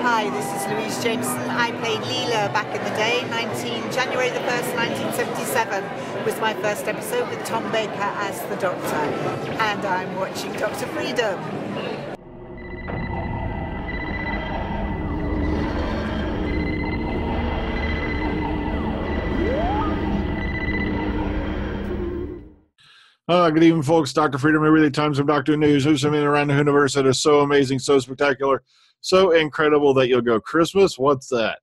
Hi, this is Louise Jameson. I played Leela back in the day. January the 1st, 1977 was my first episode with Tom Baker as the Doctor. And I'm watching Dr. Freedom. Good evening, folks. Dr. Freedom, everyday times of Doctor News. Who's something around the universe that is so amazing, so spectacular, so incredible that you'll go, Christmas? What's that?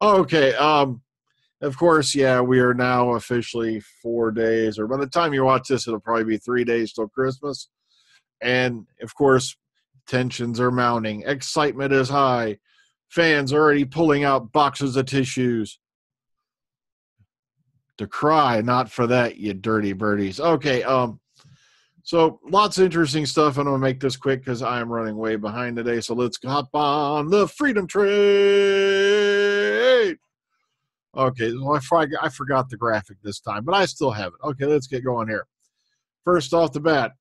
Okay. Of course, yeah, we are now officially 4 days, or by the time you watch this, it'll probably be 3 days till Christmas. And of course, tensions are mounting. Excitement is high. Fans are already pulling out boxes of tissues. To cry, not for that, you dirty birdies. Okay, so lots of interesting stuff. I'm going to make this quick because I am running way behind today. So let's hop on the Freedom Train. Okay, well, I forgot the graphic this time, but I still have it. Okay, let's get going here. First off the bat,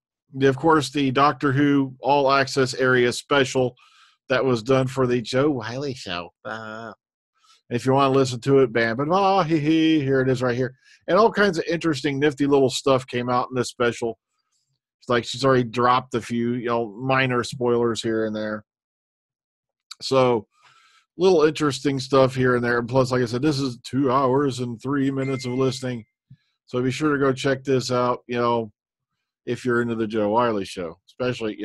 of course, the Doctor Who All Access Area special that was done for the Joe Wiley show. If you want to listen to it, bam, but here it is right here. And all kinds of interesting, nifty little stuff came out in this special. It's like she's already dropped a few, minor spoilers here and there. So, little interesting stuff here and there. And plus, like I said, this is 2 hours and 3 minutes of listening. So be sure to go check this out, if you're into the Joe Wiley show. Especially,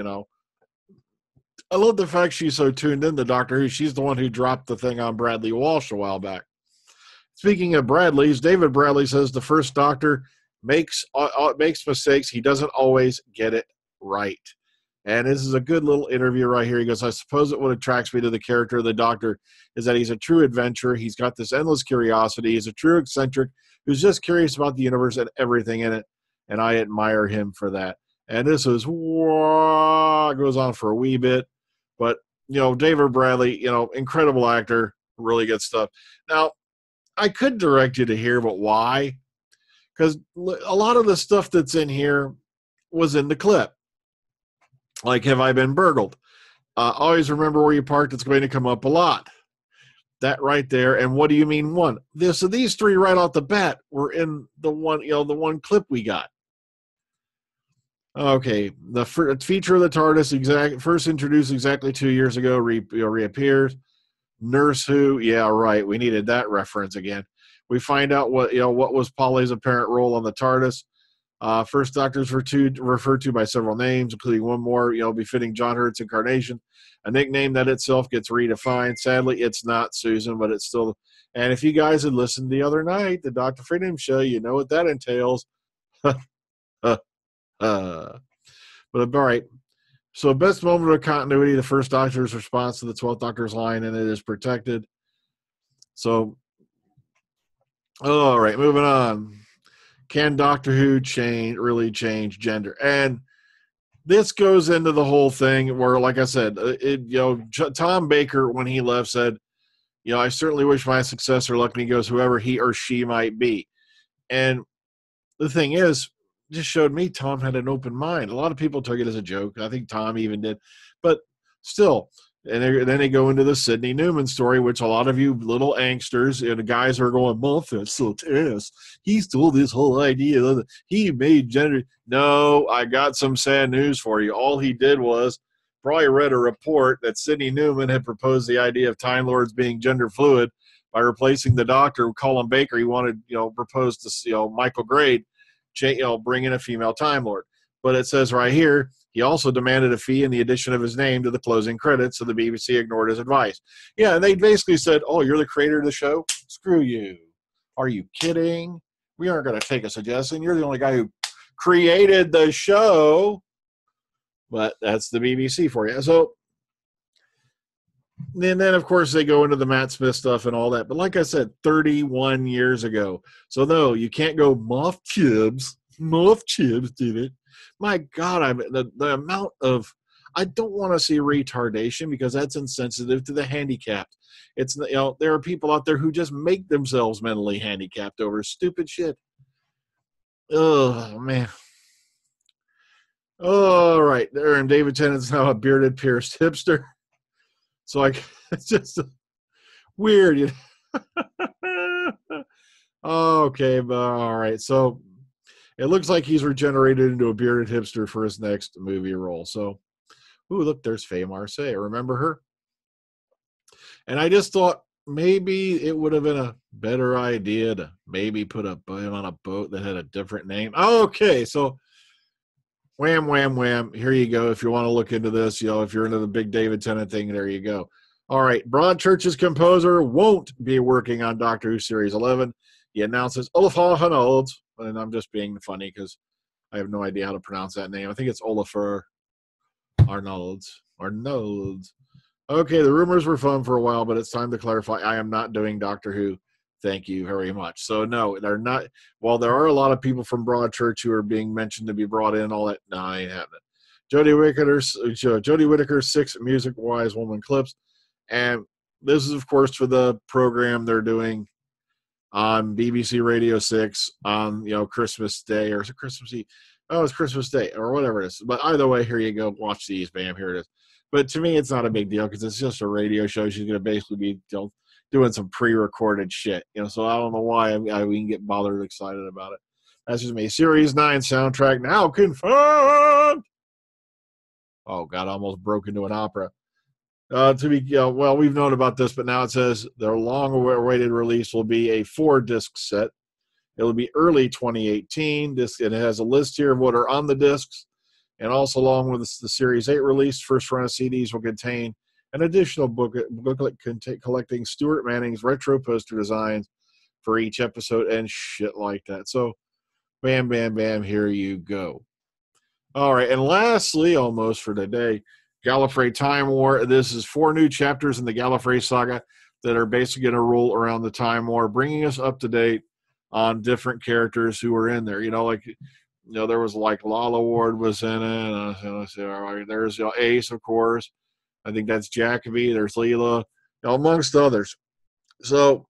I love the fact she's so tuned in to Doctor Who. She's the one who dropped the thing on Bradley Walsh a while back. Speaking of Bradley's, David Bradley says the first Doctor makes mistakes. He doesn't always get it right. And this is a good little interview right here. He goes, I suppose that what attracts me to the character of the Doctor is that he's a true adventurer. He's got this endless curiosity. He's a true eccentric who's just curious about the universe and everything in it. And I admire him for that. And this is, goes on for a wee bit. But, David Bradley, incredible actor, really good stuff. Now, I could direct you to here, but why? Because a lot of the stuff that's in here was in the clip. Like, have I been burgled? Always remember where you parked. It's going to come up a lot. That right there. And what do you mean one? So these three right off the bat were in the one clip we got. Okay, the feature of the TARDIS first introduced exactly 2 years ago reappears. Nurse Who, yeah, right. We needed that reference again. We find out what was Polly's apparent role on the TARDIS. First Doctor's referred to by several names, including one more, befitting John Hurt's incarnation. A nickname that itself gets redefined. Sadly, it's not Susan, but it's still. And if you guys had listened the other night, the Dr. Freedom show, you know what that entails. But all right. So best moment of continuity, the first Doctor's response to the 12th Doctor's line, and it is protected. So, all right, moving on. Can Doctor Who really change gender? And this goes into the whole thing where, like I said, Tom Baker, when he left, said, I certainly wish my successor luck, and he goes, whoever he or she might be. And the thing is, just showed me Tom had an open mind. A lot of people took it as a joke. I think Tom even did. But still, and then they go into the Sidney Newman story, which a lot of you little angsters, the guys are going, Moffat, so tense. He stole this whole idea. He made gender. No, I got some sad news for you. All he did was probably read a report that Sidney Newman had proposed the idea of Time Lords being gender fluid by replacing the Doctor, Colin Baker. He wanted, proposed to, Michael Grade, bring in a female Time Lord. But it says right here, he also demanded a fee and the addition of his name to the closing credits, so the BBC ignored his advice. Yeah, and they basically said, oh, you're the creator of the show? Screw you. Are you kidding? We aren't going to take a suggestion. You're the only guy who created the show. But that's the BBC for you. So, and then, of course, they go into the Matt Smith stuff and all that. But like I said, 31 years ago. So, no, you can't go, Moff Chibbs did it. My God, the amount of, I don't want to see retardation because that's insensitive to the handicapped. It's, there are people out there who just make themselves mentally handicapped over stupid shit. Oh, man. All right. There, and David Tennant's now a bearded, pierced hipster. So like, it's just weird. You know? Okay, but all right. So it looks like he's regenerated into a bearded hipster for his next movie role. So, ooh, look, there's Faye Marseille. Remember her? And I just thought maybe it would have been a better idea to maybe put him on a boat that had a different name. Okay, so wham, wham, wham. Here you go. If you want to look into this, you know, if you're into the big David Tennant thing, there you go. All right, Broadchurch's composer won't be working on Doctor Who Series 11. He announces Olafur Arnold, and I'm just being funny because I have no idea how to pronounce that name. I think it's Olafur Arnold. Arnold. Okay, the rumors were fun for a while, but it's time to clarify. I am not doing Doctor Who. Thank you very much. So, no, they're not. While there are a lot of people from Broadchurch who are being mentioned to be brought in, all that, no, I ain't having it. Jodie Whittaker's 6 music-wise woman clips. And this is, of course, for the program they're doing on BBC Radio 6 on, you know, Christmas Day, or is it Christmas Eve? Oh, it's Christmas Day, or whatever it is. But either way, here you go. Watch these. Bam, here it is. But to me, it's not a big deal because it's just a radio show. She's going to basically be, you know, doing some pre-recorded shit. You know, so I don't know why we can get bothered excited about it. That's just me. Series 9 soundtrack now confirmed. Oh, God, I almost broke into an opera. Well, we've known about this, but now it says their long-awaited release will be a 4-disc set. It'll be early 2018. It has a list here of what are on the discs, and also along with the Series 8 release, first run of CDs will contain an additional booklet collecting Stuart Manning's retro poster designs for each episode and shit like that. So, bam, bam, bam, here you go. All right, and lastly, almost for today, Gallifrey Time War. This is 4 new chapters in the Gallifrey saga that are basically going to roll around the Time War, bringing us up to date on different characters who were in there. You know, like, you know, there was like Lala Ward was in it. There's, you know, Ace, of course. I think that's Jacoby. There's Leela, you know, amongst others. So,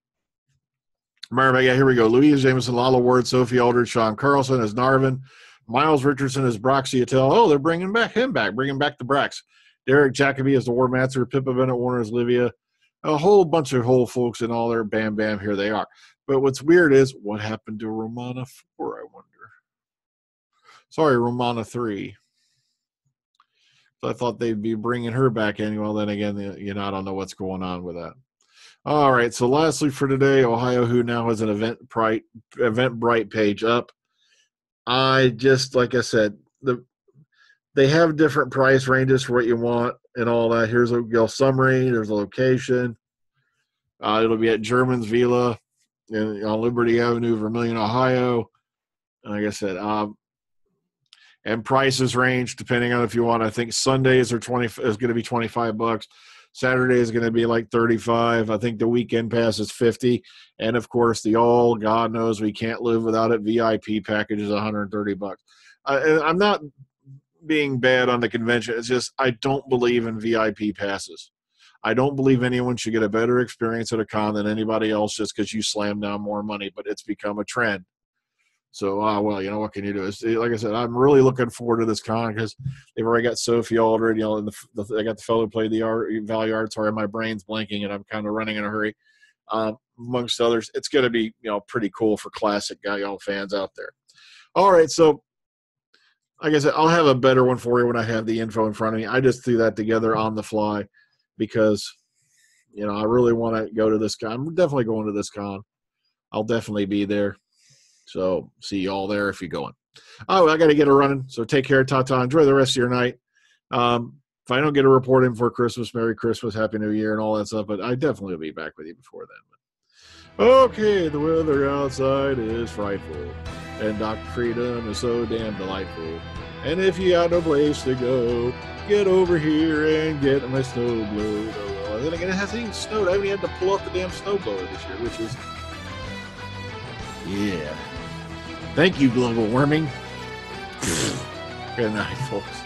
remember, yeah, here we go. Louise Jameson, Lala Ward, Sophie Aldred, Sean Carlson as Narvin, Miles Richardson as Broxy Attell. Oh, they're bringing him back, bringing back the Brax. Derek Jacobi as the War Master, Pippa Bennett Warner as Livia, a whole bunch of whole folks and all their bam, bam, here they are. But what's weird is what happened to Romana 4, I wonder. Sorry, Romana 3. So I thought they'd be bringing her back in. Well, then again, you know, I don't know what's going on with that. All right, so lastly for today, Ohio Who now has an Eventbrite page up. I just, like I said, they have different price ranges for what you want and all that. Here's a summary. There's a location. It'll be at German's Villa on Liberty Avenue, Vermilion, Ohio. And like I said, and prices range depending on if you want. I think Sundays is going to be $25. Saturday is going to be like $35. I think the weekend pass is $50. And of course, God knows we can't live without it, VIP package is $130. I'm not being bad on the convention. It's just I don't believe in VIP passes. I don't believe anyone should get a better experience at a con than anybody else just because you slam down more money, but it's become a trend. So, well, you know, what can you do? It's, like I said, I'm really looking forward to this con because they've already got Sophie Aldred, you know, and they got the fellow who played the Valley Arts. Sorry, my brain's blanking and I'm kind of running in a hurry. Amongst others, it's going to be, you know, pretty cool for classic fans out there. All right, so like I said, I'll have a better one for you when I have the info in front of me. I just threw that together on the fly because, you know, I really want to go to this con. I'm definitely going to this con. I'll definitely be there. So see you all there if you're going. Oh, I got to get a running. So take care. Ta-ta. Enjoy the rest of your night. If I don't get a report in for Christmas, Merry Christmas, Happy New Year, and all that stuff, but I definitely will be back with you before then. Okay, the weather outside is frightful, and Dr. Freedom is so damn delightful. And if you got no place to go, get over here and get my snowblower. Well, then again, it hasn't even snowed. I haven't had to pull out the damn snowblower this year, which is, yeah. Thank you, global warming. Good night, folks.